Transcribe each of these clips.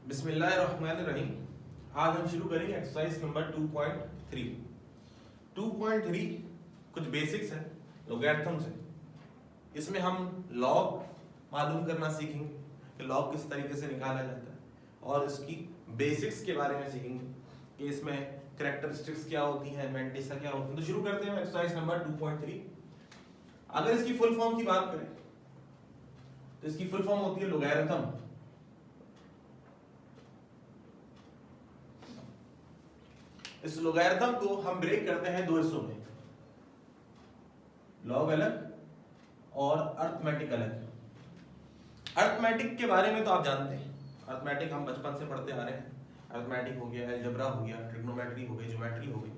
बिस्मिल्लाहिर्रहमानिर्रहीम। आज हम शुरू करेंगे एक्सरसाइज नंबर 2.3। 2.3 कुछ बेसिक्स है लॉगरिथम से। इसमें हम लॉग मालूम करना सीखेंगे कि लॉग किस तरीके से निकाला जाता है और इसकी बेसिक्स के बारे में सीखेंगे कि इसमें कैरेक्टरिस्टिक्स क्या होती हैं, मैंटिसा क्या होती है। तो शुरू करते हैं एक्सरसाइज नंबर 2.3। अगर इसकी फुल फॉर्म की बात करें तो इसकी फुल फॉर्म होती है लॉगरिथम। इस लॉगरिथम को हम ब्रेक करते हैं दो हिस्सों में, लॉग अलग और अर्थमेटिक अलग। अर्थमेटिक के बारे में तो आप जानते हैं, अर्थमेटिक हम बचपन से पढ़ते आ रहे हैं। अर्थमेटिक हो गया, अलजेब्रा हो गया, ट्रिग्नोमेट्री हो गई, ज्योमेट्री हो गई,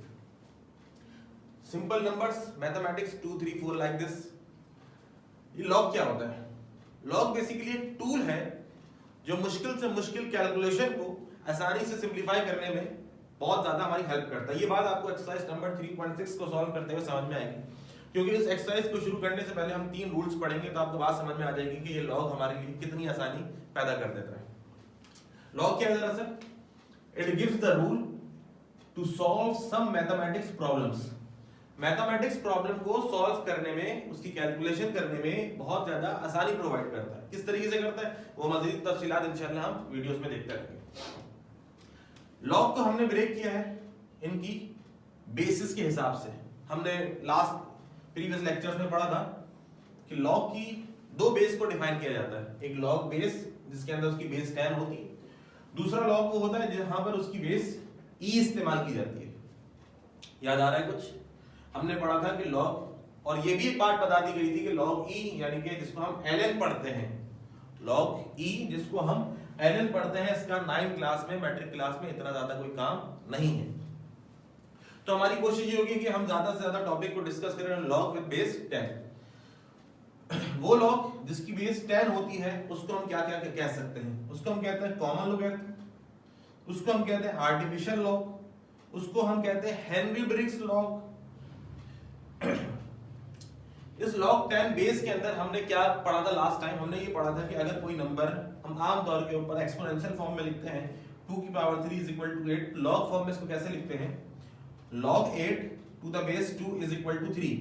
simple numbers, mathematics 2 3 4 like this. ये लॉग क्या होता है? लॉग बेसिकली एक टूल है जो मुश्किल से मुश्किल कैलकुलेशन को आसानी से सिंप्लीफाई करने में बहुत ज्यादा हमारी हेल्प करता है। ये बात आपको एक्सरसाइज नंबर 3.6 को सॉल्व करते हुए समझ में आएगी, क्योंकि इस एक्सरसाइज को शुरू करने से पहले हम 3 रूल्स पढ़ेंगे तो आपको बात समझ में आ जाएगी कि ये लॉग हमारे लिए कितनी आसानी पैदा कर देता है। लॉग क्या है दरअसल? It gives the rule to solve some mathematics problems. Mathematics problem को सॉल्व करने में, उसकी कैलकुलेशन करने में बहुत ज्यादा आसानी प्रोवाइड करता है। किस तरीके से करता है वो मजीद तफसीलात इंशाल्लाह हम वीडियोस में देखते रहेंगे। लॉग को हमने ब्रेक किया है इनकी बेसिस के हिसाब से। हमने लास्ट प्रीवियस लेक्चर्स में पढ़ा था कि लॉग की दो बेस को डिफाइन किया जाता है। एक लॉग बेस जिसके अंदर उसकी बेस 10 होती है, दूसरा लॉग वो होता है जहां पर उसकी बेस e इस्तेमाल की जाती है। याद आ रहा है कुछ? हमने पढ़ा था कि लॉग, और ये भी एक बात बता दी गई थी कि लॉग e यानी कि जिसको हम ln पढ़ते हैं, लॉग e जिसको हम ln पढ़ते हैं, इसका 9th क्लास में, मैट्रिक क्लास में इतना ज्यादा कोई काम नहीं है। तो हमारी कोशिश ये होगी कि हम ज्यादा से ज्यादा टॉपिक को डिस्कस करें लॉग विद बेस 10। वो लॉग जिसकी बेस 10 होती है उसको हम क्या क्या कह सकते हैं? उसको हम कहते हैं कॉमन लॉगरिथम, उसको हम कहते हैं आर्टिफिशियल लॉग, उसको हम कहते हैं हेनरी ब्रिग्स लॉग। इस लॉग 10 बेस के अंदर हमने क्या पढ़ा था लास्ट टाइम? हमने ये पढ़ा था कि अगर कोई नंबर हम आम तौर के ऊपर एक्सपोनेंशियल फॉर्म में लिखते हैं 2 की power 3 is equal to 8, log form में इसको कैसे लिखते हैं? log 8 to the base 2 is equal to 3।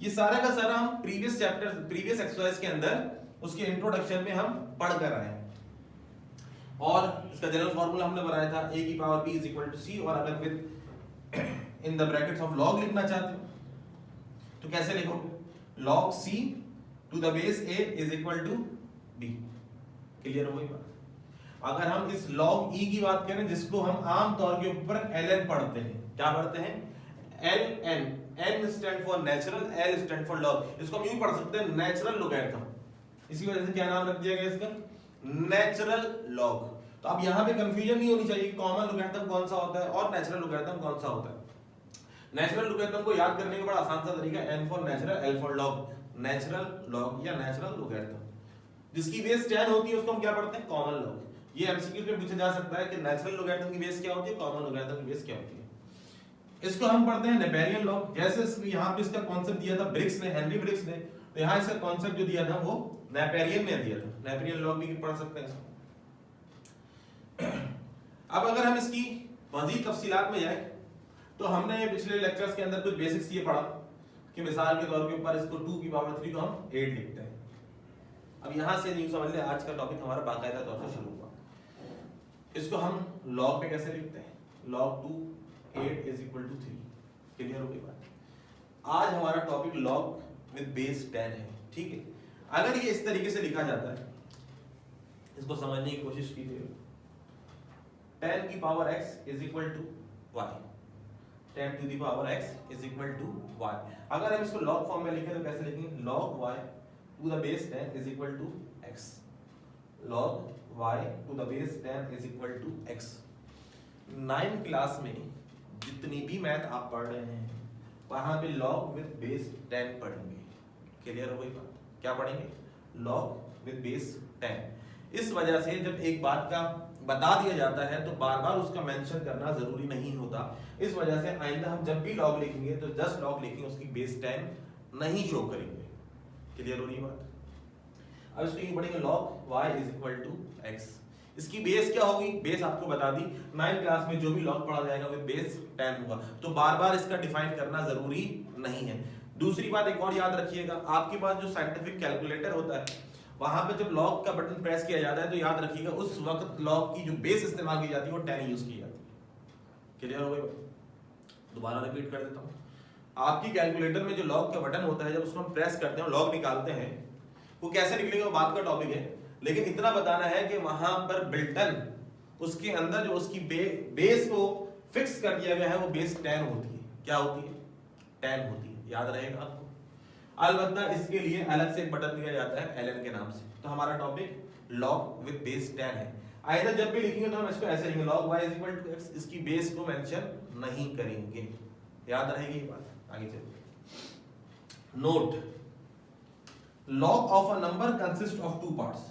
ये सारा का सारा हम प्रीवियस चैप्टर, प्रीवियस एक्सरसाइज के अंदर उसके इंट्रोडक्शन में हम पढ़ कर आए हैं। और इसका जनरल फार्मूला हमने बनाया था a की power b is equal to c। और अगर within the brackets of log लिखना चाहते हो तो कैसे लिखोगे? log c to the base a is equal to b। Clear हो गई बात? अगर हम इस log e की बात करें जिसको हम आम तौर के ऊपर ln पढ़ते हैं, क्या पढ़ते हैं? ln, n stand for natural, l stand for log. इसको हम यूं पढ़ सकते हैं नेचुरल लॉगरिथम। इसी वजह से क्या नाम रख दिया गया इसका? Natural log. तो अब यहां पे कंफ्यूजन नहीं होनी चाहिए कॉमन लॉगरिथम कौन सा होता है और नेचुरल लॉगरिथम कौन सा होता है। नेचुरल लॉगरिथम को याद करने का बड़ा आसान सा तरीका है, n for natural, l for log. Natural log या नेचुरल लॉगरिथम जिसकी बेस 10 होती है उसको हम क्या पढ़ते हैं? Common log. ये एमसीक्यू में पूछा जा सकता है कि नेचुरल लॉगरिथम की बेस क्या होती है, कॉमन लॉगरिथम की बेस क्या होती है। इसको हम पढ़ते हैं नेपेरियन लॉग। जैसे यहाँ पे इसका कॉन्सेप्ट दिया था ब्रिग्स ने, हेनरी ब्रिग्स ने, तो यहाँ इसका कॉन्सेप्ट जो दिया था वो नेपेरियन ने दिया था। नेपेरियन लॉग भी पढ़ सकते हैं इसको। अब अगर हम इसकी मजीद तफसीलात में जाए तो हमने पिछले लेक्चर्स के अंदर कुछ बेसिक्स ये पढ़ा कि मिसाल के तौर के ऊपर इसको 2 की पावर 3 को हम 8 लिखते हैं। अब यहां से नहीं समझ ले, आज का टॉपिक हमारा बाकायदा तौर से शुरू हुआ। इसको हम लॉग पे कैसे लिखते हैं? log 2 8 is equal to 3। Clear हो गई बात? आज हमारा टॉपिक लॉग विद बेस 10 है, ठीक है। अगर ये इस तरीके से लिखा जाता है, इसको समझने की कोशिश कीजिए। 10 की power x is equal to y, 10 to the power x is equal to y। अगर हम इसको लॉग फॉर्म में लिखें तो कैसे लिखेंगे? log y to the base 10 is equal to x, log y to the base 10 is equal to x। 9th class में जितनी भी मैथ आप पढ़ रहे हैं वहां पे log विद बेस 10 पढ़ेंगे। क्लियर हो गई बात? क्या पढ़ेंगे? log with base 10। इस वजह से जब एक बात का बता दिया जाता है तो बार बार उसका मेंशन करना जरूरी नहीं होता। इस वजह से आइंदा हम जब भी log लिखेंगे तो जस्ट log लिखेंगे, उसकी बेस 10 नहीं शो करेंगे। क्लियर हो रही बात? अब इसको यूं पढ़ेंगे log y is equal to x। इसकी बेस क्या होगी, बेस आपको बता दी 9th क्लास में, जो भी लॉग पढ़ा जाएगा विद बेस 10 होगा, तो बार बार इसका डिफाइन करना जरूरी नहीं है। दूसरी बात एक और याद रखिएगा, आपके पास जो साइंटिफिक कैलकुलेटर होता है वहां पे जब लॉग का बटन प्रेस किया जाता है तो याद रखिएगा उस वक्त लॉग की जो बेस इस्तेमाल की जाती है वो 10 यूज की जाती है। क्लियर हो गई? दोबारा रिपीट कर देता हूँ, आपकी कैलकुलेटर में जो लॉग का बटन होता है जब उसको हम प्रेस करते हैं लॉग निकालते हैं, वो कैसे निकलेगा वो बात का टॉपिक है, लेकिन इतना बताना है कि वहां पर बिल्टन उसके अंदर जो उसकी बेस को फिक्स कर दिया गया है वो बेस 10 होती है। क्या होती है? 10 होती है, याद रहेगा आपको। अलबत्ता इसके लिए अलग से एक बटन दिया जाता है एलएन के नाम से। तो हमारा टॉपिक लॉग विद बेस 10 है। आइए जब भी लिखेंगे तो हम इसको ऐसे लिखेंगे log y is equal to x, इसकी बेस को मेंशन नहीं करेंगे, याद रहेगी ये बात। आगे चलते। Note, log of a number consist of 2 parts.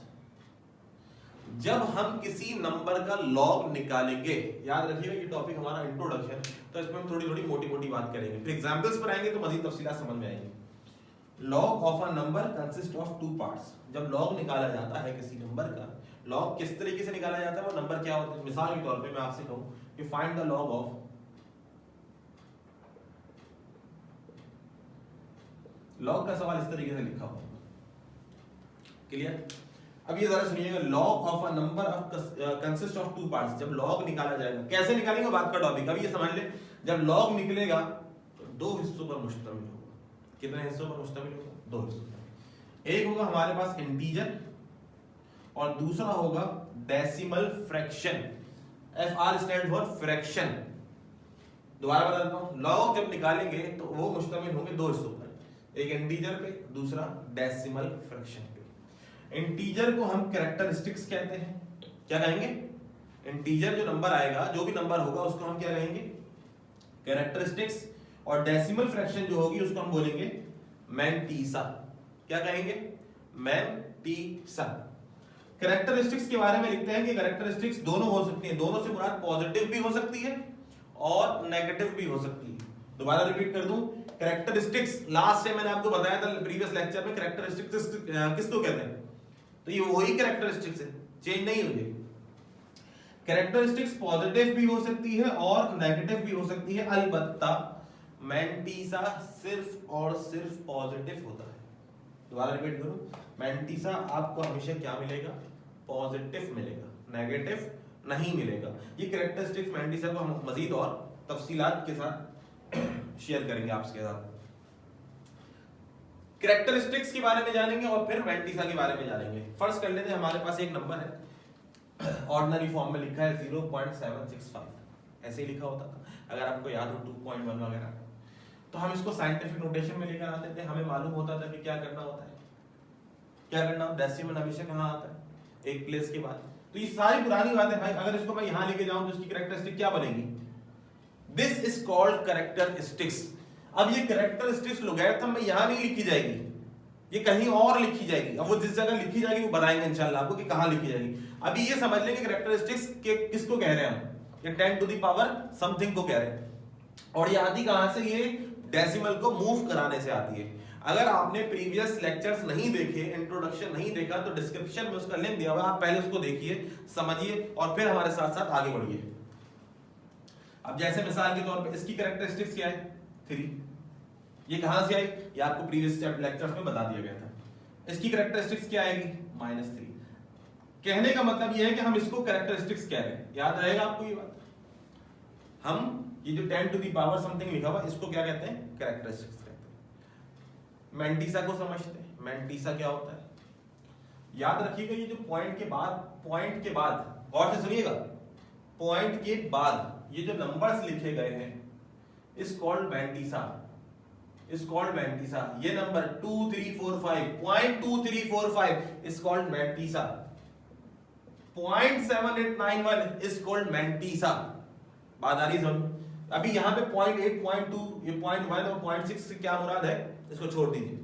जब हम किसी नंबर का लॉग निकालेंगे, याद रखिएगा ये टॉपिक हमारा इंट्रोडक्शन, तो इसमें हम थोड़ी थोड़ी मोटी मोटी बात करेंगे, फिर एग्जांपल्स पर आएंगे तो मजीद तफसीलात समझ में आएंगी। Log of a number consist of 2 parts. जब लॉग निकाला जाता है किसी नंबर का, लॉग किस तरीके से निकाला जाता है, वो नंबर क्या होता है। मिसाल के तौर पे मैं आपसे कहूं कि find the log of log का सवाल इस तरीके से लिखा हुआ, क्लियर? अब ये जरा सुनिएगा, log of a number consist of 2 parts. जब लॉग निकाला जाएगा, कैसे निकालेंगे बात का टॉपिक। अब ये समझ ले, जब लॉग निकलेगा तो 2 हिस्सों पर मुश्तमिल होगा। कितने हिस्सों पर मुश्तमिल होगा? 2 हिस्सों पर। एक होगा हमारे पास इंटीजर और दूसरा होगा decimal fraction. FR stand for fraction. दोबारा बता देता हूं, लॉग जब निकालेंगे तो वो मुश्तमिल होंगे 2 हिस्सों पर, एक इंटीजर पे, दूसरा डेसिमल फ्रैक्शन पे। इंटीजर को हम कैरेक्टरिस्टिक्स कहते हैं। क्या कहेंगे? इंटीजर जो नंबर आएगा, जो भी नंबर होगा उसको हम क्या कहेंगे? कैरेक्टरिस्टिक्स। और डेसिमल फ्रैक्शन जो होगी उसको हम बोलेंगे मैंटीसा। क्या कहेंगे? मैंटीसा। कैरेक्टरिस्टिक्स के बारे में लिखते हैं कि कैरेक्टरिस्टिक्स दोनों हो सकती है, दोनों से मुराद पॉजिटिव भी हो सकती है और नेगेटिव भी हो सकती है। दोबारा रिपीट कर दूं, कैरेक्टरिस्टिक्स लास्ट से मैंने आपको बताया था प्रीवियस लेक्चर में, कैरेक्टरिस्टिक्स किसको कहते हैं, तो ये वही कैरेक्टरिस्टिक्स है, चेंज नहीं हुई। कैरेक्टरिस्टिक्स पॉजिटिव भी हो सकती है और नेगेटिव भी हो सकती है, अलबत्ता मैंटीसा सिर्फ और सिर्फ पॉजिटिव होता है। दोबारा रिपीट करूं, मैंटीसा आपको हमेशा क्या मिलेगा? पॉजिटिव मिलेगा, नेगेटिव नहीं मिलेगा। ये कैरेक्टरिस्टिक्स मैंटीसा को हम मजीद और तफसीलात के साथ शेयर करेंगे आपके साथ। कैरेक्टरिस्टिक्स के बारे में जानेंगे और फिर मैंटीसा के बारे में जानेंगे। फर्स्ट कर लेते हैं, हमारे पास एक नंबर है, ऑर्डिनरी फॉर्म में लिखा है 0.765, ऐसे ही लिखा होता था अगर आपको याद हो 2.1 वगैरह, तो हम इसको साइंटिफिक नोटेशन में लेकर आते थे। हमें मालूम होता था कि क्या करना होता है, क्या करना, डेसिमल हमेशा कहां आता है? एक प्लेस के बाद। तो ये सारी पुरानी बातें भाई, अगर इसको मैं यहां लेके जाऊं तो इसकी कैरेक्टरिस्टिक क्या बनेगी? This is called characteristics. अब ये कैरेक्टरिस्टिक्स लोगैरिथम में यहां नहीं लिखी जाएगी, ये कहीं और लिखी जाएगी। अब वो जिस जगह लिखी जाएगी वो बताएंगे इंशाल्लाह आपको कि कहां लिखी जाएगी। अभी ये समझ लेंगे कैरेक्टरिस्टिक्स के किसको कह रहे हैं हम, ये 10 टू द पावर समथिंग को कह रहे हैं। और ये आती कहां से? ये डेसिमल को मूव कराने से आती है। अगर आपने प्रीवियस लेक्चर्स नहीं देखे, इंट्रोडक्शन नहीं देखा, तो डिस्क्रिप्शन में उसका लिंक दिया हुआ है, आप पहले उसको देखिए, समझिए और फिर हमारे साथ साथ आगे बढ़िए। अब जैसे मिसाल के तौर पे इसकी कैरेक्टरिस्टिक्स क्या है? 3। ये कहां से आई? ये आपको प्रीवियस लेक्चर्स में बता दिया गया था। इसकी कैरेक्टरिस्टिक्स क्या आएगी? -3। कहने का मतलब ये है कि हम इसको कैरेक्टरिस्टिक्स कह रहे हैं, याद रहेगा आपको ये बात। हम ये जो 10 टू द पावर समथिंग लिखा हुआ इसको क्या कहते हैं? कैरेक्टरिस्टिक्स कहते हैं। मैंटीसा को समझते हैं, मैंटीसा क्या होता है? याद रखिएगा, ये जो पॉइंट के बाद गौर से सुनिएगा, पॉइंट के बाद ये जो नंबर्स लिखे गए हैं is called mantissa, is called mantissa. ये number 2 3 4 5 0.2345 is called mantissa. 0.7891 is called mantissa. बात आ रही समझ? अभी यहां पे 0.8 0.2 ये 0.1 और 0.6 से क्या मुराद है, इसको छोड़ दीजिए।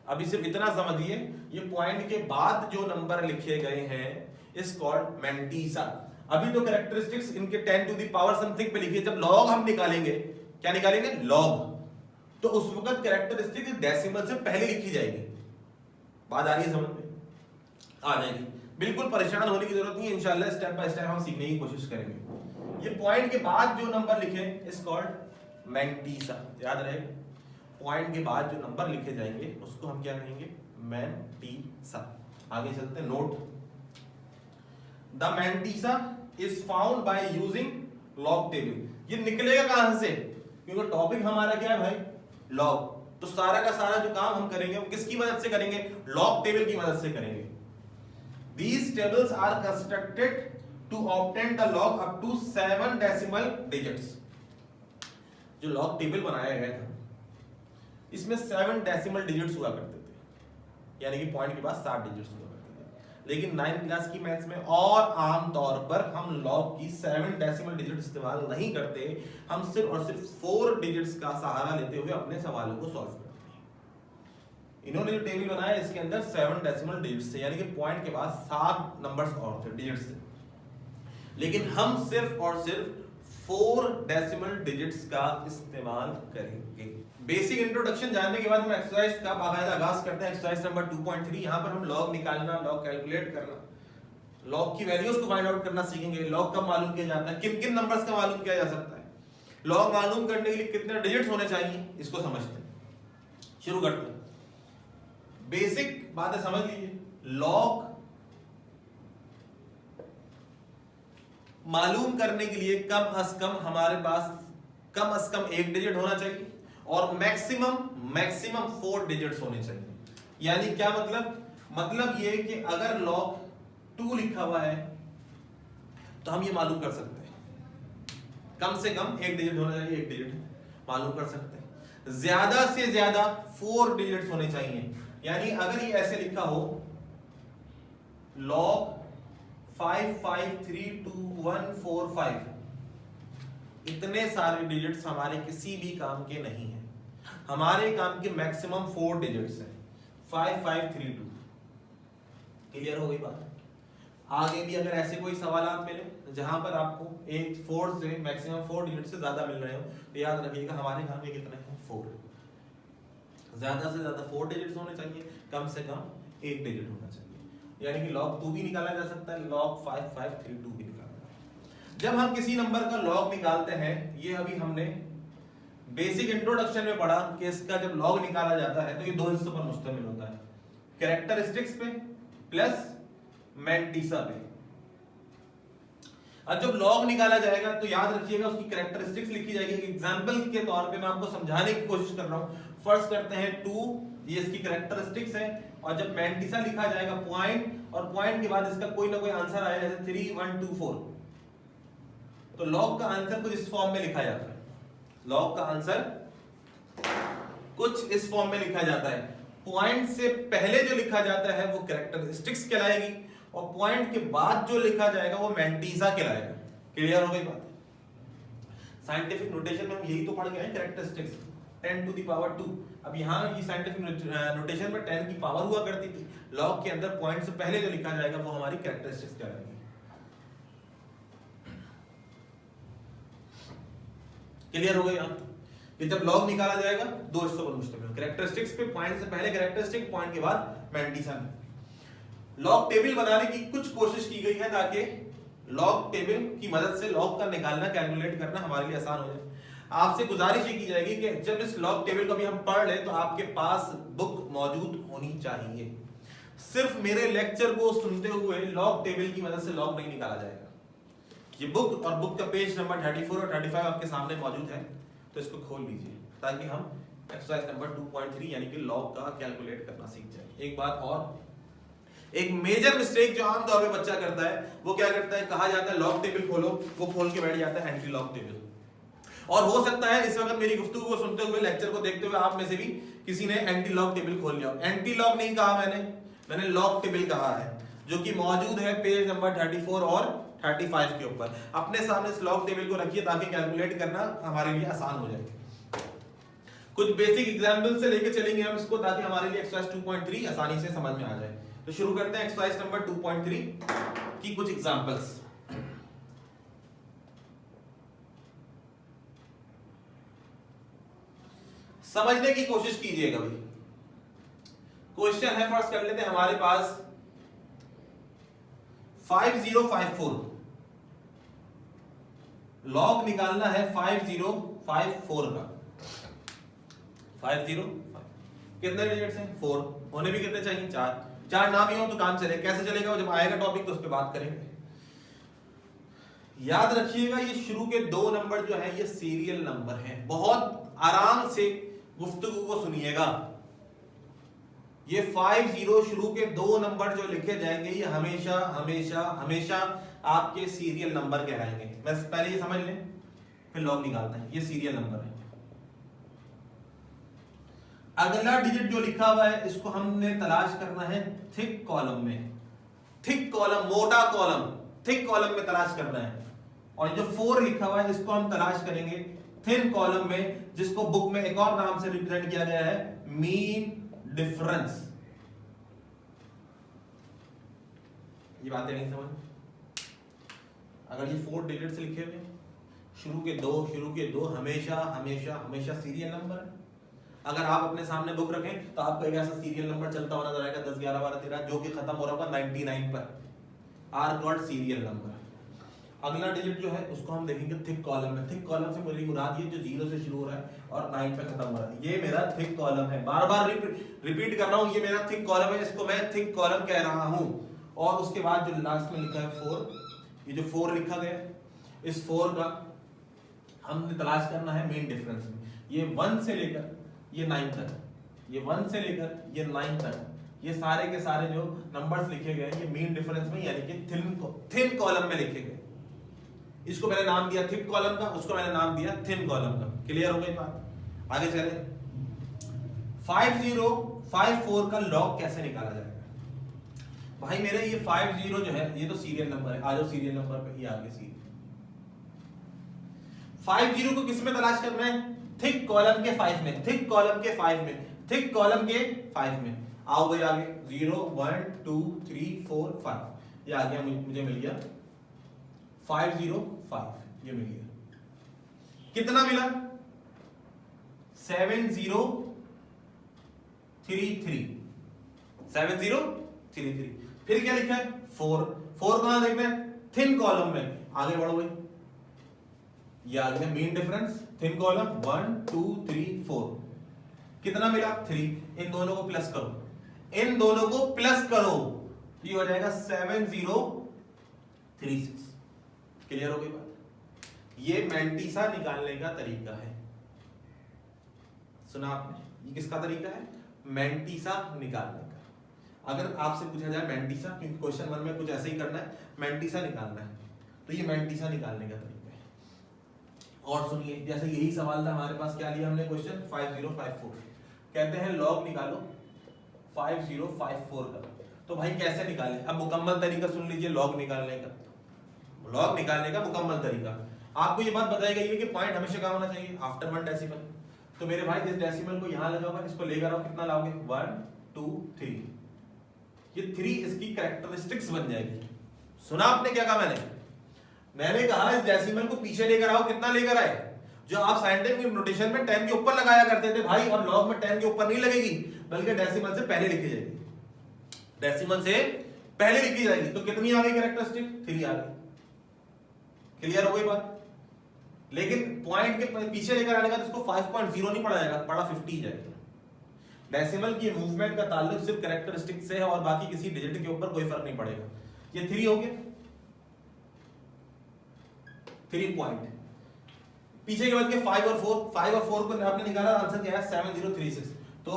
अभी सिर्फ इतना समझिए, ये पॉइंट के बाद जो नंबर लिखे गए हैं इज कॉल्ड मैंटीसा। अभी तो कैरेक्टरिस्टिक्स इनके 10 टू द पावर समथिंग पे लिखिए। जब लॉग हम निकालेंगे, क्या निकालेंगे? लॉग। तो उस वक्त कैरेक्टरिस्टिक डेसिमल से पहले लिखी जाएगी। बात आ रही है समझ में? आ जाएगी। बिल्कुल परेशान होने की जरूरत नहीं है, इंशाल्लाह स्टेप बाय स्टेप हम सीखने की कोशिश करेंगे। ये पॉइंट के बाद जो नंबर लिखे इज कॉल्ड मैंटीसा, याद रहे, पॉइंट के बाद जो नंबर लिखे जाएंगे उसको हम क्या कहेंगे, मैंटीसा। आगे चलते हैं, note the mantissa is found by using log table. ये निकलेगा कहां से, क्योंकि टॉपिक हमारा क्या है भाई, लॉग, तो सारा का सारा जो काम हम करेंगे वो किसकी मदद से करेंगे, लॉग टेबल की मदद से करेंगे। These tables are constructed to obtain the log up to 7 decimal digits। जो लॉग टेबल बनाया गया था इसमें 7 डेसिमल डिजिट्स हुआ करते थे, यानी कि पॉइंट के बाद 7 डिजिट्स हुआ करते थे। लेकिन 9th क्लास की मैथ्स में और आम तौर पर हम लॉग की 7 डेसिमल डिजिट इस्तेमाल नहीं करते, हम सिर्फ और सिर्फ 4 डिजिट्स का सहारा लेते हुए अपने सवालों को सॉल्व करते हैं। इन्होंने जो टेबल बनाया इसके अंदर 7 डेसिमल डिजिट्स थे, यानी कि पॉइंट के बाद 7 नंबर्स और थे, डिजिट्स थे, लेकिन हम सिर्फ और सिर्फ 4 डेसिमल डिजिट्स का इस्तेमाल करेंगे। बेसिक इंट्रोडक्शन जानने के बाद हम एक्सरसाइज का बाकायदा आगाज करते हैं। एक्सरसाइज नंबर 2.3, यहाँ पर हम लॉग निकालना, लॉग कैलकुलेट करना, लॉग की वैल्यूज को फाइंड आउट करना सीखेंगे। लॉग कब मालूम किया जाता है, किन किन नंबर्स का मालूम किया जा सकता है, लॉग मालूम करने के लिए कितने डिजिट्स होने चाहिए, इसको समझते हैं। शुरू करते हैं, बेसिक बातें समझ लीजिए। लॉग मालूम करने के लिए कम अज कम हमारे पास कम अज कम 1 डिजिट होना चाहिए और मैक्सिमम 4 डिजिट्स होने चाहिए। यानी क्या मतलब ये कि अगर लॉग 2 लिखा हुआ है तो हम ये मालूम कर सकते हैं कम से कम 1 डिजिट होना चाहिए, 1 डिजिट मालूम कर सकते हैं। ज्यादा से ज्यादा 4 डिजिट्स होने चाहिए, यानी अगर ये ऐसे लिखा हो log 5532 इतने सारे डिजिट्स हमारे किसी भी काम के नहीं है, हमारे काम के मैक्सिमम 4 डिजिट्स हैं, 5532। क्लियर हो गई बात। आगे भी अगर ऐसे कोई सवाल मिले जहां पर आपको एक 4 से मैक्सिमम 4 डिजिट से ज्यादा मिल रहे हो तो याद रखिएगा हमारे काम में कितने हैं, 4। ज्यादा से ज्यादा 4 डिजिट्स होने चाहिए, कम से कम 1 डिजिट होना चाहिए, यानी कि log 2 भी निकाला जा सकता है, log 5532 भी निकाला जा सकता है। जब हम किसी नंबर का log निकालते हैं, ये अभी हमने बेसिक इंट्रोडक्शन में पढ़ा कि इसका जब log निकाला जाता है तो ये 2 हिस्सों पर मुश्तमिल होता है, कैरेक्टरिस्टिक्स पे प्लस मैंटीसा पे। अब जब log निकाला जाएगा तो याद रखिएगा उसकी कैरेक्टरिस्टिक्स लिखी जाएगी। एग्जांपल के तौर पे मैं आपको समझाने की कोशिश कर रहा हूं। फर्स्ट करते हैं 2, ये इसकी कैरेक्टरिस्टिक्स है, और जब मैंटीसा लिखा जाएगा पॉइंट, और पॉइंट के बाद इसका कोई ना कोई आंसर आएगा, जैसे 3 1 2 4, तो log का आंसर कुछ इस फॉर्म में लिखा जाता है। log का आंसर कुछ इस फॉर्म में लिखा जाता है। पॉइंट से पहले जो लिखा जाता है वो कैरेक्टरिस्टिक्स कहलाएगी, और पॉइंट के बाद जो लिखा जाएगा वो मैंटीसा कहलाएगा। क्लियर हो गई बात। साइंटिफिक नोटेशन में हम यही तो पढ़ गए हैं, कैरेक्टरिस्टिक्स 10 to the power 2। अब यहाँ ये साइंटिफिक नोटेशन में 10 की पावर हुआ करती थी, लॉग के अंदर पॉइंट से पहले जो लिखा जाएगा वो हमारी कैरेक्टरिस्टिक्स कहलाएगी। क्लियर हो गई यहाँ कि जब लॉग निकाला जाएगा 2 हिस्सों पर मुश्तमिल, कैरेक्टरिस्टिक्स पे, पॉइंट से पहले कैरेक्टरिस्टिक, पॉइंट के बाद मैंटीसा में। लॉग टेबल बनाने की कुछ कोशिश की गई है ताकि लॉग टेबल की मदद से लॉग का निकालना, कैलकुलेट करना हमारे लिए आसान हो जाए। आपसे गुजारिश ये की जाएगी कि जब इस लॉग टेबल को भी हम पढ़ लें तो आपके पास बुक मौजूद होनी चाहिए। सिर्फ मेरे लेक्चर को सुनते हुए लॉग टेबल की मदद से लॉग नहीं निकाला जाएगा। ये बुक और बुक का पेज नंबर 34 और 35 आपके सामने मौजूद है, तो इसको खोल लीजिए ताकि हम एक्सरसाइज नंबर 2.3 यानी कि लॉग का कैलकुलेट करना सीख जाए। एक बात और, एक मेजर मिस्टेक जो आमतौर पे बच्चा करता है वो क्या करता है, कहा जाता है लॉग टेबल खोलो, वो खोल के बैठ जाता है एंटी लॉग टेबल। और हो सकता है इस वक्त मेरी गुफ्तगू को सुनते हुए, लेक्चर को देखते हुए आप में से भी किसी ने एंटी लॉग टेबल खोल लिया। एंटी लॉग नहीं कहा मैंने लॉग टेबल कहा है, जो कि मौजूद है पेज नंबर 34 और 35 के ऊपर। अपने सामने इस लॉग टेबल को रखिए ताकि कैलकुलेट करना हमारे लिए आसान हो जाए। कुछ बेसिक एग्जांपल से लेके चलेंगे हम इसको, ताकि हमारे लिए एक्सरसाइज 2.3 आसानी से समझ में आ जाए। तो शुरू करते हैं एक्सरसाइज नंबर 2.3 की कुछ एग्जांपल्स। समझने की कोशिश कीजिएगा भाई। क्वेश्चन है, फर्स्ट कर लेते हैं हमारे पास 5054 लॉग निकालना है 5054 का। 50 कितने डिजिट्स हैं 4, होने भी कितने चाहिए 4। 4 ना भी हो तो काम चलेगा। कैसे चलेगा, जब आएगा टॉपिक तो उस पर बात करेंगे। याद रखिएगा ये शुरू के 2 नंबर जो है ये सीरियल नंबर हैं। बहुत आराम से गुफ्तगू को सुनिएगा। ये 50 शुरू के 2 नंबर जो लिखे जाएंगे ये हमेशा हमेशा हमेशा आपके सीरियल नंबर कहलाएंगे। बस पहले ये समझ लें, फिर लॉग निकालते हैं। ये सीरियल नंबर है। अगला डिजिट जो लिखा हुआ है इसको हमने तलाश करना है थिक कॉलम में। थिक कॉलम, मोटा कॉलम, थिक कॉलम में तलाश करना है। और जो 4 लिखा हुआ है इसको हम तलाश करेंगे थिन कॉलम में, जिसको बुक में एक और नाम से रिप्रेजेंट किया गया है मीन डिफरेंस। ये बातें नहीं समझ? अगर ये 4 डिजिट से लिखे हुए शुरू के दो हमेशा हमेशा हमेशा सीरियल नंबर है। अगर आप अपने सामने बुक रखें तो आपको एक ऐसा सीरियल नंबर चलता हुआ नजर आएगा 10, 11, 12, 13 जो कि खत्म हो रहा होगा 99 पर। Are called serial number. अगला डिजिट जो है उसको हम देखेंगे थिक कॉलम में। थिक कॉलम से मुझे मुराद ये जो 0 से शुरू हो रहा है और 9 पे खत्म हो रहा है, ये मेरा थिक कॉलम है। बार बार रिपीट कर रहा हूं, ये मेरा थिक कॉलम है, इसको मैं थिक कॉलम कह रहा हूं। और उसके बाद जो लास्ट में लिखा है 4, ये जो 4 लिखा गया इस 4 का हमने तलाश करना है मेन डिफरेंस में। ये 1 से लेकर ये 9 तक, ये 1 से लेकर ये 9 तक, ये सारे के सारे जो नंबर्स लिखे गए ये मेन डिफरेंस में यानी कि थिन कॉलम में लिखे गए। इसको मैंने नाम दिया थिक कॉलम का, उसको मैंने नाम दिया थिन कॉलम का। क्लियर हो गई बात? आगे चले। 5054 का लॉग कैसे निकाला जाएगा? भाई मेरे ये 50 जो है ये तो सीरियल नंबर है। आ जाओ सीरियल नंबर पे, ये आगे सीरियल 50 को किस में तलाश करना है? थिक कॉलम के 5 में, थिक कॉलम के 5 में, थिक कॉलम के 5 में। आओ भाई आगे 0 1 2 3 4 5 ये आ गया, मुझे मिल गया 505, ये मिल गया। कितना मिला? 7033, 7033। फिर क्या लिखा है? 4 कहां देखना है? थिन कॉलम में। आगे बढ़ो भाई, ये आ गया मेन डिफरेंस थिन कॉलम 1 2 3 4। कितना मिला? 3। इन दोनों को प्लस करो, इन दोनों को प्लस करो, ये हो जाएगा 7036। क्लियर हो गई बात? ये मैंटीसा निकालने का तरीका है। सुना आपने? ये किसका तरीका है? मैंटीसा निकालने का। अगर आपसे पूछा जाए मैंटीसा, क्योंकि क्वेश्चन 1 में कुछ ऐसे ही करना है, मैंटीसा निकालना है, तो ये मैंटीसा निकालने का तरीका है। और सुनिए, जैसे यही सवाल था हमारे पास, क्या लिया हमने क्वेश्चन 5054, कहते हैं लॉग निकालो 5054 का। तो भाई कैसे निकालें? अब मुकम्मल तरीका सुन लीजिए लॉग निकालने का। लॉग निकालने का मुकम्मल तरीका, आपको ये बात बताई गई है कि पॉइंट हमेशा कहां होना चाहिए? After 1 decimal. तो मेरे भाई इस डेसिमल को यहां लगाओगे, इसको लेकर आओ, कितना लाओगे? 1 2 3। ये 3 इसकी कैरेक्टरिस्टिक्स बन जाएगी। सुना आपने क्या कहा? मैंने कहा इस डेसिमल को पीछे लेकर आओ। कितना लेकर आए? जो आप साइंटिफिक नोटेशन में 10 के ऊपर लगाया करते थे भाई, अब लॉग में 10 के ऊपर नहीं लगेगी, बल्कि डेसिमल से पहले लिखी जाएगी। डेसिमल से पहले लिखी जाएगी। तो कितनी आ गई कैरेक्टरिस्टिक? 3 आ गई। क्लियर हो गई बात? लेकिन पॉइंट के पीछे लेकर आने का तो इसको 5.0 नहीं पढ़ा जाएगा, पढ़ा 50 जाएगा। डेसिमल की मूवमेंट का ताल्लुक सिर्फ कैरेक्टरिस्टिक से है और बाकी किसी डिजिट के ऊपर कोई फर्क नहीं पड़ेगा। ये 3 हो गया, 3 पॉइंट। पीछे के बाद के 5 और 4 को आपने निकाला, आंसर क्या है? 7036। तो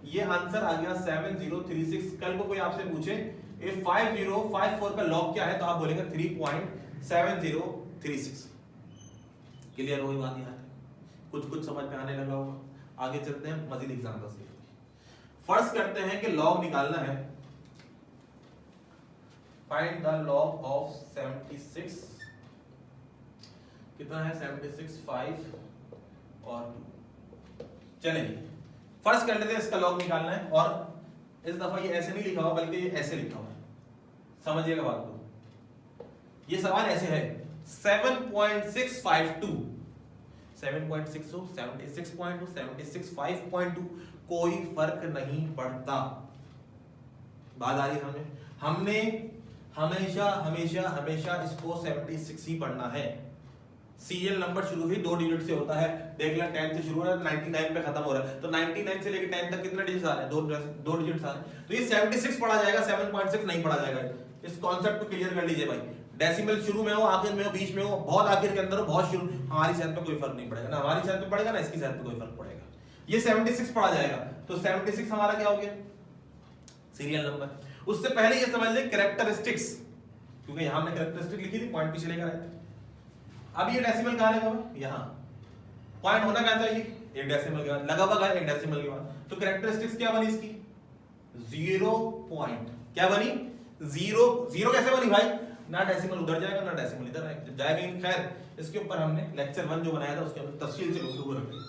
ये आंसर आ गया 7036। कल को कोई आपसे पूछे 5054 का लॉग क्या है, तो आप बोलेंगे 3.7036। क्लियर हो गई बात? यहाँ कुछ समझ में आने लगा होगा। आगे चलते हैं, मजीद एग्जांपल्स देखते हैं। फर्स्ट करते हैं कि लॉग निकालना है। Find the log of 76। कितना है? 76, 5 और 2। चलेंगे फर्स्ट कर लेते हैं, इसका लॉग निकालना है। और इस दफा ये ऐसे नहीं लिखा हुआ, बल्कि ये ऐसे लिखा हुआ है। समझिएगा बात को। ये सवाल ऐसे है 7.652, 7.6 हो, 76 हो, 76, 5.2, कोई फर्क नहीं पड़ता। बात आ रही है? हमेशा हमेशा हमेशा इसको 76 ही पढ़ना है। सीरियल नंबर शुरू ही 2 डिजिट से होता है। देख लें 10 से शुरू हो रहा है 99 पे खत्म हो रहा है, तो 99 से लेकर 10 तक कितने डिजिट्स आ रहे हैं? 2 डिजिट्स आ रहे हैं। तो ये 76 पढ़ा जाएगा, 7.6 नहीं पढ़ा जाएगा। इस कॉन्सेप्ट को क्लियर कर लीजिए भाई। डेसिमल शुरू में हो, आखिर में हो, बीच में हो, बहुत आखिर के अंदर हो, बहुत शुरू, हमारी सेहत पे कोई फर्क नहीं पड़ेगा ना, हमारी सेहत पे पड़ेगा ना इसकी सेहत पे कोई फर्क पड़ेगा। ये 76 पढ़ा जाएगा। तो 76 हमारा क्या हो गया? Serial number. उससे पहले ये समझ ले कैरेक्टरिस्टिक्स, क्योंकि यहां हमने कैरेक्टरिस्टिक लिखी थी, पॉइंट पीछे लेकर आए थे। अब ये डेसिमल कहां लगा हुआ? यहां। पॉइंट होना क्या चाहिए? एक डेसिमल के बाद लगा हुआ है, एक डेसिमल के बाद। तो कैरेक्टरिस्टिक्स क्या बनी इसकी? 0 पॉइंट। क्या बनी? 0। 0 कैसे बनी भाई? ना डेसिमल उधर जाएगा ना डेसिमल इधर आएगा, जब जाएगा इन। खैर इसके ऊपर हमने लेक्चर 1 जो बनाया था उसके अंदर तफसील से गुफ्तगू रखी।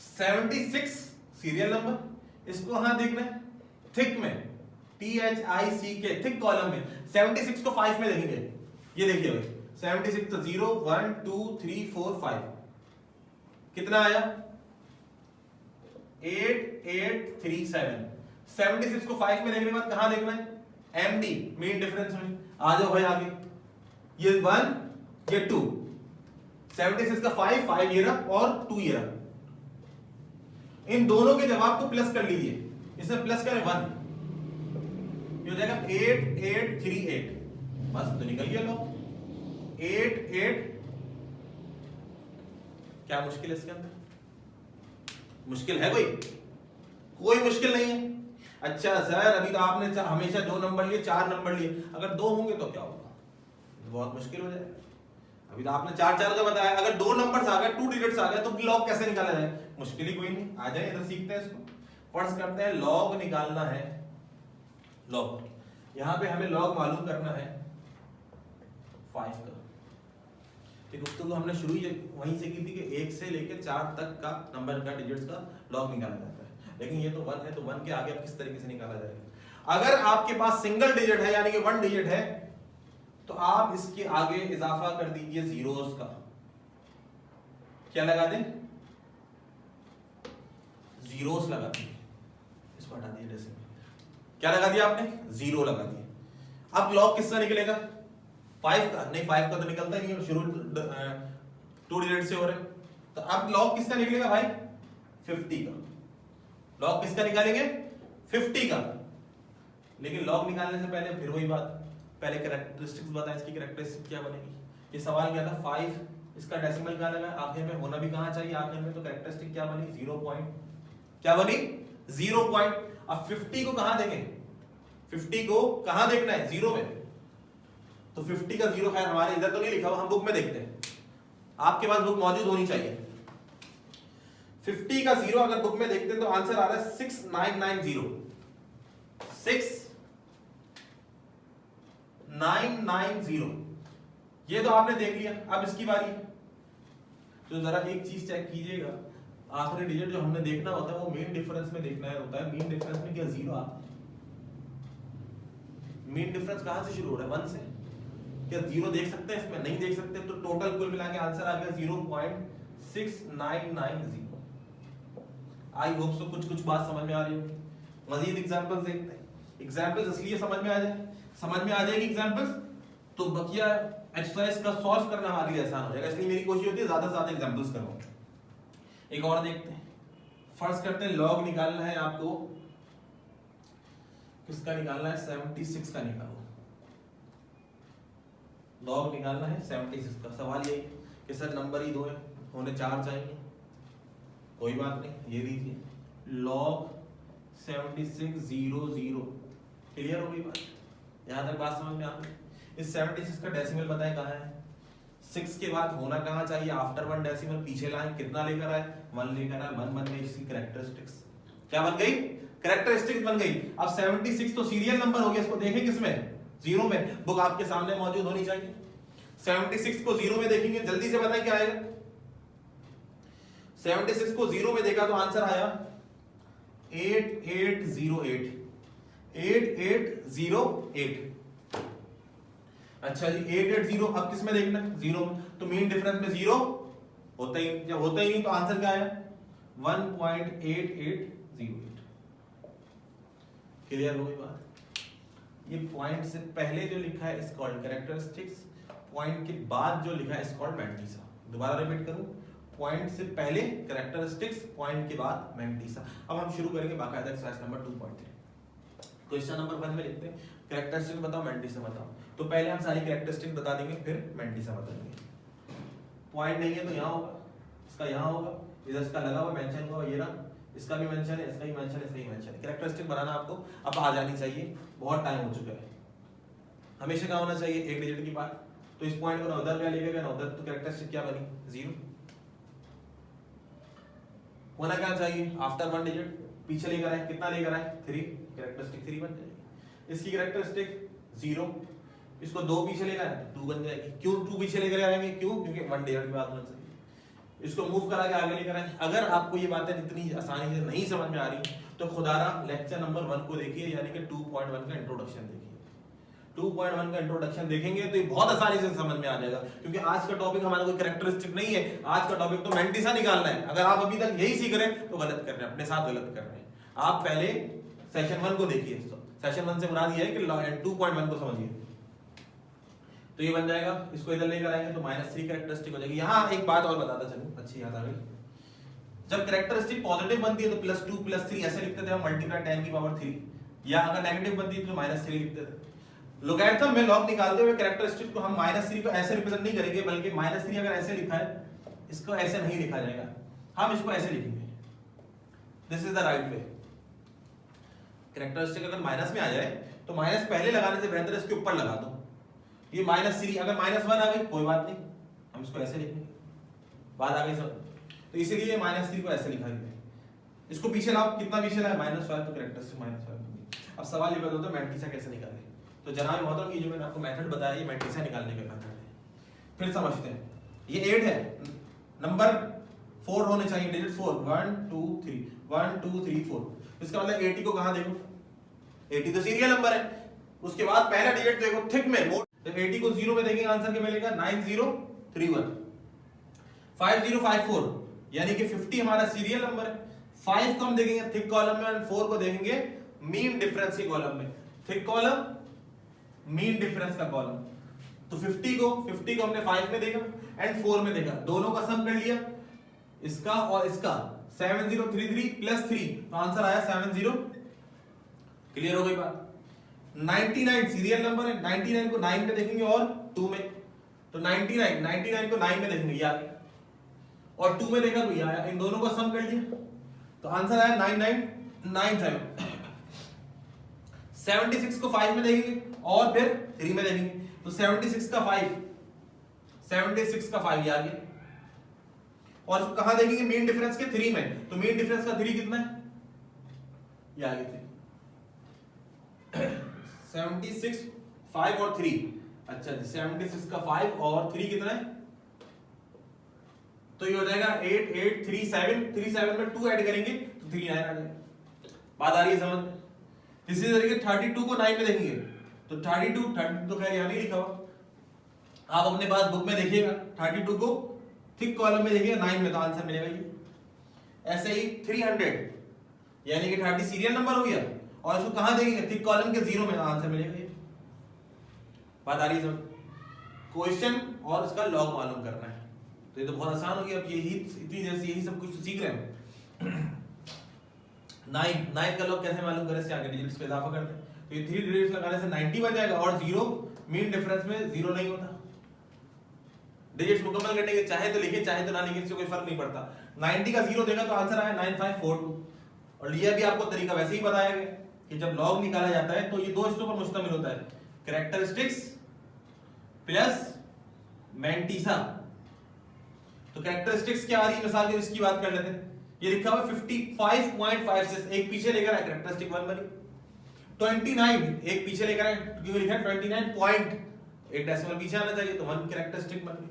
76 सीरियल नंबर, इसको कहां देखना है? थिक में, THICK, थिक कॉलम में। 76 को 5 में देखेंगे। ये देखिए भाई 76 तो 0 1 2 3 4 5 कितना आया? 8 8 3 7। 76 को 5 में देखने के बाद कहां देखना है? MD, मीन डिफरेंस में। आ जाओ भाई आगे। ये 1 ये 2, 76 का 5 5 ये रहा और 2 ये रहा। इन दोनों के जवाब को प्लस कर लीजिए। इसमें प्लस करें 1, ये हो जाएगा 8 8 3 8। बस तो निकल गया लो 8 8। क्या मुश्किल है इसके अंदर? मुश्किल है कोई मुश्किल नहीं है। अच्छा सर अभी तो आपने हमेशा 2 नंबर लिए, 4 नंबर लिए, अगर 2 होंगे तो क्या होगा? बहुत मुश्किल हो जाएगा। अभी तो आपने 4 4 का बताया, अगर 2 नंबर्स आ गए, 2 डिजिट्स आ गए, तो लॉग कैसे निकाला जाए? मुश्किल ही कोई नहीं। आ जाए इधर सीखते हैं इसको। फर्स्ट करते हैं, लॉग निकालना है। लॉग यहां पे हमें लॉग मालूम करना है 5 का। गुफ्तगू हमने शुरू वहीं से की थी कि 1 से लेकर 4 तक का नंबर का डिजिट्स का लॉग निकाला जाता है, लेकिन ये तो 1 है, तो 1 के आगे अब किस तरीके से निकाला जाएगा? अगर आपके पास सिंगल डिजिट है यानी कि 1 डिजिट है, तो आप इसके आगे इजाफा कर दीजिए जीरोस का। क्या लगा दें? जीरोस लगा दिए। इसको हटा दिए जैसे। क्या लगा दिया आपने? 0 लगा दिया। अब लॉग किसका निकलेगा? 5 का नहीं, 5 का तो निकलता ही नहीं, शुरू 2 डिजिट से हो रहे। तो अब लॉग किसका निकलेगा भाई? 50 का। लॉग किसका निकालेंगे? 50 का। लेकिन लॉग निकालने से पहले फिर वही बात, पहले कैरेक्टरिस्टिक्स बताएं, इसकी कैरेक्टरिस्टिक क्या बनेगी। ये सवाल क्या था? 5, इसका डेसिमल कहां लगा? आखिर में होना भी कहां चाहिए? आखिर में। तो कैरेक्टरिस्टिक क्या बनी? 0 पॉइंट। क्या बनी? 0 पॉइंट। अब 50 को कहां देंगे? 50 को कहां देखना है? 0 में। तो 50 का 0 खैर हमारे इधर तो नहीं लिखा हुआ, हम बुक में देखते हैं। आपके पास बुक मौजूद होनी चाहिए। 50 का 0 अगर बुक में देखते हैं तो आंसर आ रहा है 6990। 6990। ये तो आपने देख लिया। अब इसकी बारी है। तो जरा एक चीज चेक कीजिएगा, आखिरी डिजिट जो हमने देखना होता है वो मीन डिफरेंस में देखना होता है। मीन डिफरेंस में क्या 0 आता है? मीन डिफरेंस कहां से शुरू हो रहा है? 1 से। क्या 0 देख सकते हैं इसमें? नहीं देख सकते। तो टोटल कुल मिला के आंसर आ गया 0.6990। आई होप सो कुछ बात समझ में आ रही होगी। मजीद एग्जांपल्स देखते हैं। एग्जांपल्स इसलिए समझ में आ जाएगी एग्जांपल्स, तो बकिया एक्सरसाइज का सॉल्व करना हमारे लिए आसान हो जाएगा। इसलिए मेरी कोशिश होती है ज्यादा से ज्यादा एग्जांपल्स करूं। एक और देखते हैं। फर्स्ट करते हैं, लॉग निकालना है आपको। किसका निकालना है? 76 का निकालो। लॉग निकालना है 76 का। सवाल यही कि सर नंबर ही 2 है, होने 4 चाहिए। कोई बात नहीं, ये लीजिए लॉग 76 0 0। क्लियर हो गई बात? यहां तक बात समझ में आ गई? इस 76 का डेसिमल बताएं कहां है? 6 के बाद होना कहां चाहिए? आफ्टर 1 डेसिमल पीछे लाएं। कितना लेकर आए? 1 लेकर आए। 1 बन गई इसकी कैरेक्टरिस्टिक्स। क्या बन गई? कैरेक्टरिस्टिक्स बन गई। अब 76 तो सीरियल नंबर हो गया, इसको देखें किसमें? 0 में। बुक आपके सामने मौजूद होनी चाहिए। 76 को 0 में देखेंगे, जल्दी से बताएं क्या आएगा? 76 को 0 में देखा तो आंसर आया 8808। 8808। अच्छा जी 880। अब किस में देखना है? 0 में। तो मीन डिफरेंस में 0 होता ही नहीं, तो आंसर क्या आया? 1.8808। क्लियर हो गई बात? ये पॉइंट से पहले जो लिखा है इज कॉल्ड कैरेक्टरिस्टिक्स, पॉइंट के बाद जो लिखा है इज कॉल्ड मैंटिसा। दोबारा रिपीट करूं, पॉइंट से पहले कैरेक्टरिस्टिक्स, पॉइंट के बाद मैंटिसा। अब हम शुरू करेंगे बाकायदा एक्सरसाइज नंबर 2.3। क्वेश्चन नंबर 1 में लिखते हैं कैरेक्टरिस्टिक्स बताओ, मैंटिसा बताओ। तो पहले हम सारी कैरेक्टरिस्टिक्स बता देंगे, फिर मैंटिसा बताएंगे। पॉइंट नहीं है तो यहाँ होगा, इसका यहाँ होगा, इधर इसका लगा हुआ मेंशन हुआ, ये रहा, इसका भी मेंशन है, इसका भी मेंशन है, इसका भी मेंशन है। कैरेक्टरिस्टिक बनाना आपको अब आ जानी चाहिए, बहुत टाइम हो चुका है। हमेशा क्या होना चाहिए, एक डिजिट की बात। तो इस पॉइंट को ना उधर क्या लेके गया ना उधर, तो कैरेक्टरिस्टिक क्या बनी, 0 होना क्या चाहिए आफ्टर 1 डिजिट, पीछे लेकर आए, कितना लेकर आए 3, कैरेक्टरिस्टिक 3 बन जाएगी। इसकी कैरेक्टरिस्टिक 0, इसको 2 पीछे लेकर आए तो 2 बन जाएगी। क्यों 2 पीछे लेकर आएंगे, क्यों, क्योंकि 1 डिजिट की बात होना चाहिए। इसको मूव करा के आगे लेकर आए। अगर आपको ये बातें इतनी आसानी से नहीं समझ में आ रही तो खुदारा लेक्चर नंबर 1 को देखिए, यानी कि 2.1 का इंट्रोडक्शन देखिए। 2.1 का इंट्रोडक्शन देखेंगे तो ये बहुत आसानी से समझ में आ जाएगा, क्योंकि आज का टॉपिक हमारा कोई कैरेक्टरिस्टिक नहीं है, आज का टॉपिक तो मैंटिसा निकालना है। अगर आप अभी तक यही सीख रहे हैं तो गलत कर रहे हैं, अपने साथ गलत कर रहे हैं। आप पहले सेशन 1 को देखिए, सेशन 1 से मुराद ये है कि 2.1 को समझिए। तो ये बन जाएगा, इसको इधर लेकर आएंगे तो -3 कैरेक्टरिस्टिक हो जाएगी। यहाँ एक बात और बताता चलूं, अच्छी याद आ गई, जब कैरेक्टरिस्टिक पॉजिटिव बनती है तो +2 +3 ऐसे लिखते थे हम, मल्टीप्लाई 10 की पावर 3, या अगर नेगेटिव बनती है तो -3 लिखते थे। लोगैरिथम में लॉग निकालते हुए कैरेक्टरिस्टिक को हम -3 को ऐसे रिप्रेजेंट नहीं करेंगे, बल्कि -3 अगर ऐसे लिखा है, इसको ऐसे नहीं लिखा जाएगा, हम इसको ऐसे लिखेंगे। This is the right way. Characteristic अगर माइनस में आ जाए तो माइनस पहले लगाने से बेहतर इसके ऊपर लगा दो। ये -3, अगर -1 आ गई कोई बात नहीं, हम इसको ऐसे लिखेंगे, बात आ गई सब। तो इसीलिए -3 को ऐसे लिखा गया। इसको पीछे लाओ, कितना पीछे लाए, -5, तो कैरेक्टरिस्टिक -5। अब सवाल ये बताओ तो मैंटिसा कैसे निकालें। तो जनाब मोहतरम की जो मैंने आपको मेथड बताया, ये मैंटिसा निकालने का मेथड है। फिर समझते हैं, ये 8 है, नंबर 4 होने चाहिए, डिजिट 4, 1 2 3, 1 2 3 4। इसका मतलब 80 को कहां देखो, 80 तो सीरियल नंबर है। उसके बाद पहला डिजिट देखो थिक में, तो 80 को 0 में देखेंगे, आंसर क्या मिलेगा 9031। 5054 यानी कि 50 हमारा सीरियल नंबर है। 5 को हम देखेंगे थिक कॉलम में, और 4 को देखेंगे मीन डिफरेंस के कॉलम में। थिक कॉलम, मीन डिफरेंस का कॉलम। तो 50 को हमने 5 में देखा एंड 4 में देखा, दोनों का सम कर लिया, इसका और इसका 7033 + 3, तो आंसर आया 70। क्लियर हो गई बात। 99 सीरियल नंबर है, 99 को 9 में देखेंगे और 2 में, तो 99 को 9 में देखेंगे, ये आ गया, और 2 में देखा तो ये आया, इन दोनों का सम कर लिया तो आंसर आया 9997। 76 को 5 में देखेंगे और फिर 3 में देखेंगे, तो 76 का 5, 76 का 5 ये आ गया, और इसको कहां देखेंगे, मीन डिफरेंस के 3 में, तो मीन डिफरेंस का 3 कितना है, ये आ गया 76, 5 और 3। अच्छा जी, 76 का 5 और 3 कितना है, तो ये हो जाएगा 8 8 3 7, 3 7 में 2 ऐड करेंगे तो 3 9 आ जाएगा। बात आ रही है समझ। इसी तरीके 32 को 9 में देखेंगे तो 32 तो खैर यहाँ नहीं लिखा हुआ, आप अपने पास बुक में देखिएगा, 32 को थिक कॉलम में देखिएगा 9 में, तो आंसर मिलेगा ये। ऐसे ही 300 यानी कि 30 सीरियल नंबर हो गया, और इसको कहां देखेंगे, थिक कॉलम के 0 में, आंसर मिलेगा ये। बात आ रही है सब। क्वेश्चन और इसका लॉग मालूम करना है, तो ये तो बहुत आसान हो गया। अब यही सब कुछ सीख रहे हैं। 9 का लॉग कैसे मालूम करें, इससे आगे डिजिट्स पे इजाफा करते हैं, तो ये 3 डिजिट्स लगाने से 90 बन जाएगा, और 0 मीन डिफरेंस में 0 नहीं होता। डिजिट्स मुकम्मल करने के चाहे तो लिखिए, चाहे तो ना लिखिए, इससे कोई फर्क नहीं पड़ता। 90 का 0 देखा तो आंसर आया 9542। और यह भी आपको तरीका वैसे ही बताया गया कि जब लॉग निकाला जाता है तो ये 2 हिस्सों पर मुश्तमिल होता है, कैरेक्टरिस्टिक्स प्लस मैंटिसा। तो कैरेक्टरिस्टिक्स क्या आ रही है, मिसाल के इसकी बात कर लेते हैं। ये लिखा हुआ 55.56, एक पीछे लेकर आए, कैरेक्टरिस्टिक 1 बनी। 29 एक पीछे लेकर आए, क्योंकि लिखा है 29 पॉइंट, एक डेसिमल पीछे आना चाहिए, तो 1 कैरेक्टरिस्टिक बन गई।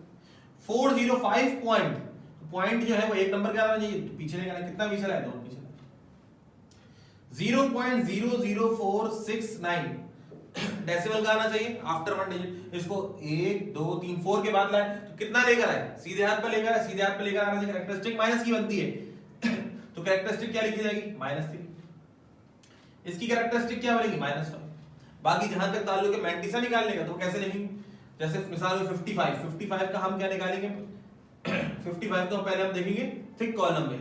405 पॉइंट, पॉइंट जो है वो एक नंबर का आना चाहिए, तो पीछे लेकर आए, कितना पीछे लाए, 2 पीछे। 0.00469 डेसिमल का आना चाहिए आफ्टर 1 डिजिट, इसको 1 2 3 4 के बाद लाए, तो कितना लेकर आए, सीधे हाथ पर लेकर आए, सीधे हाथ पर लेकर आना चाहिए, कैरेक्टरिस्टिक माइनस की बनती है। तो कैरेक्टरिस्टिक क्या लिखी जाएगी, -3। इसकी कैरेक्टरिस्टिक क्या बनेगी, -5। बाकी जहां तक ताल्लुक है मैंटिसा निकालने का तो कैसे लिखेंगे, जैसे मिसाल में 55 का हम क्या निकालेंगे 55 तो पहले हम देखेंगे थिक कॉलम में,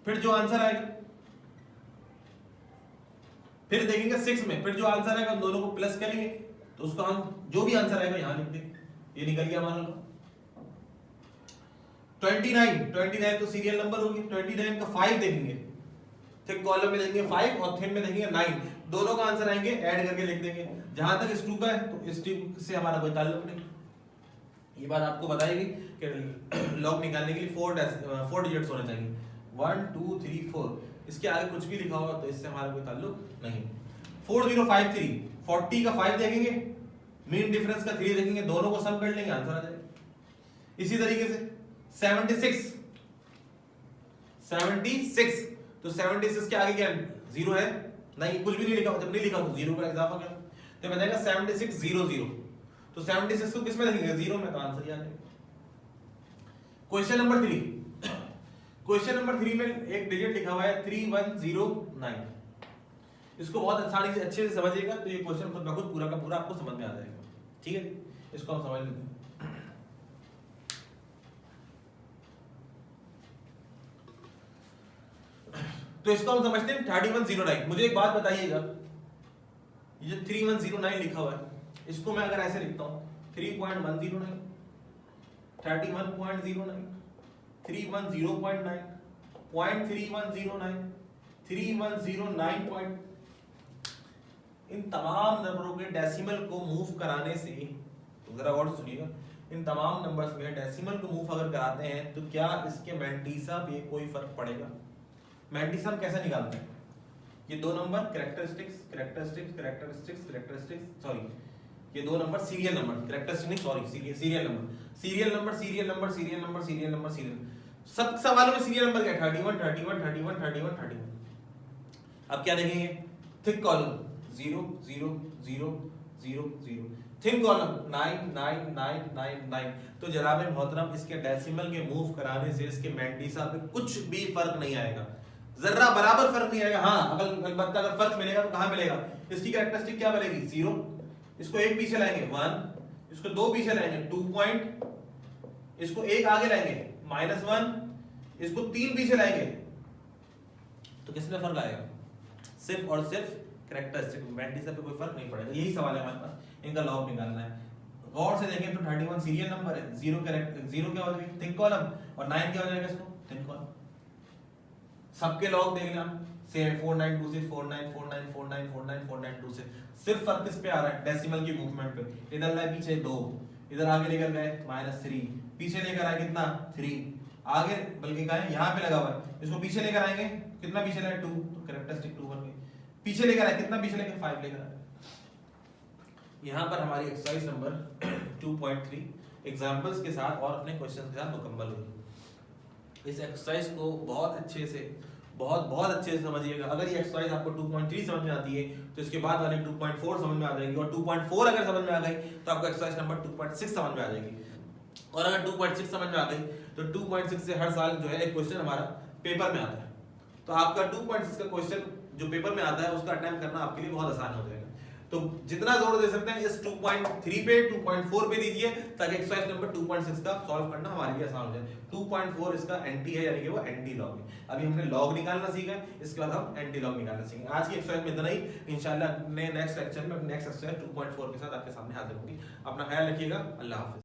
फिर जो आंसर आएगा, फिर देखेंगे 6 में, फिर जो आंसर आएगा उन दोनों को प्लस करेंगे तो उसको हम जो भी आंसर आएगा यहां लिख देंगे। ये निकल गया हमारा 29 तो सीरियल नंबर होगी। 29 का 5 देखेंगे, थिक कॉलम में देखेंगे 5 और थिन में देखेंगे 9, दोनों का आंसर आएंगे ऐड करके लिख देंगे। जहां तक इस 2 का है तो इस 2 से हमारा कोई ताल्लुक नहीं। ये बात आपको बताएगी कि लॉग निकालने के लिए 4 डिजिट्स होने चाहिए, 1 2 3 4। इसके आगे कुछ भी लिखा होगा तो इससे हमारा कोई ताल्लुक नहीं। 4053 40 का 5 देखेंगे, मीन डिफरेंस का 3 देखेंगे, दोनों को सम कर लेंगे आंसर आ जाएगा। इसी तरीके से 76 तो 76 के आगे क्या 0 है नहीं, कुछ भी नहीं लिखा, जब नहीं लिखा तो 0 का इजाफा कर तो बनेगा 7600। तो 76 को किस में लिखेंगे 0 में, तो आंसर ही आ जाएगा। क्वेश्चन नंबर 3 में एक डिजिट लिखा हुआ है 3109। इसको बहुत आसानी से अच्छे से समझिएगा तो ये क्वेश्चन खुद ब खुद पूरा का पूरा आपको समझ में आ जाएगा। ठीक है, इसको हम समझ लेते हैं। तो इसको हम समझते हैं 3109। मुझे एक बात बताइएगा, ये जो 3109 लिखा हुआ है इसको मैं अगर ऐसे लिखता हूं 3.109 31.09 310.9 0.3109 3109 इन तमाम नंबरों के डेसिमल को मूव कराने से, तो जरा और सुनिएगा, इन तमाम नंबर्स में डेसिमल को मूव अगर कराते हैं तो क्या इसके मैंटिसा पे कोई फर्क पड़ेगा? मैंटिसा हम कैसे निकालते हैं? ये दो नंबर कैरेक्टरिस्टिक्स सॉरी, ये दो नंबर सीरियल नंबर, कैरेक्टरिस्टिक नहीं सॉरी सीरियल नंबर सब सवालों में सीरियल नंबर क्या 31। अब क्या देखेंगे, थिक कॉलम 0 0 0 0 0, थिन कॉलम 9 9 9 9 9। तो जनाब मोहतरम इसके डेसिमल के मूव कराने से इसके मैंटिसा पे कुछ भी फर्क नहीं आएगा, जर्रा बराबर फर्क नहीं आएगा। हाँ अलबत्ता अगर फर्क मिलेगा तो कहां मिलेगा, इसकी कैरेक्टरिस्टिक क्या बनेगी 0, इसको एक पीछे लाएंगे 1, इसको दो पीछे लाएंगे 2 पॉइंट, इसको एक आगे लाएंगे -1, इसको 3 पीछे लाएंगे, तो किसमें फर्क आएगा? सिर्फ और सिर्फ कैरेक्टरिस्टिक, मैंटिसा पे कोई फर्क नहीं पड़ेगा। यही सवाल है हमारे पास, इनका लॉग निकालना है। गौर से देखें तो 31 सीरियल नंबर है, 0 क्या हो जाएगा थिक कॉलम, और 9 क्या हो जाएगा इसको थिन कॉलम। सबके लॉग देख लेना सेम 4926 49 49 49 49 4926। सिर्फ फर्क किस पे आ रहा है, डेसिमल की मूवमेंट पे। इधर लाए पीछे 2, इधर आगे लेकर गए -3, पीछे लेकर आए कितना 3, आगे बल्कि कहा है यहाँ पे लगा हुआ है, इसको पीछे लेकर आएंगे कितना पीछे लाए 2, तो कैरेक्टरिस्टिक 2 बन गई। पीछे लेकर आए कितना पीछे लेकर 5 लेकर आए। यहाँ पर हमारी एक्सरसाइज नंबर 2.3 एग्जांपल्स के साथ और अपने क्वेश्चन के साथ मुकम्मल हुई। इस एक्सरसाइज को बहुत अच्छे से समझिएगा। अगर ये एक्सरसाइज आपको 2.3 समझ में आती है तो इसके बाद वाले 2.4 समझ में आ जाएगी, और 2.4 अगर समझ में आ गई तो आपको एक्सरसाइज नंबर 2.6 समझ में आ जाएगी। और अगर 2.6 समझ में आ गई तो 2.6 से हर साल जो है एक क्वेश्चन हमारा पेपर में आता है, तो आपका 2.6 का क्वेश्चन जो पेपर में आता है उसका अटेम्प्ट करना आपके लिए बहुत आसान हो जाएगा। तो जितना जोर दे सकते हैं इस 2.3 पे 2.4 पे दीजिए ताकि एक्सरसाइज नंबर 2.6 का सॉल्व करना हमारे लिए आसान हो जाए। 2.4 इसका एंटी है, यानी कि वो एंटी लॉग है। अभी हमने लॉग निकालना सीखा है, इसके बाद हम एंटी लॉग निकालना सीखेंगे। आज की एक्सरसाइज में इतना ही, इंशाल्लाह नेक्स्ट लेक्चर में नेक्स्ट एक्सरसाइज 2.4 के साथ आपके सामने हाजिर होंगी। अपना ख्याल रखिएगा, अल्लाह हाफिज।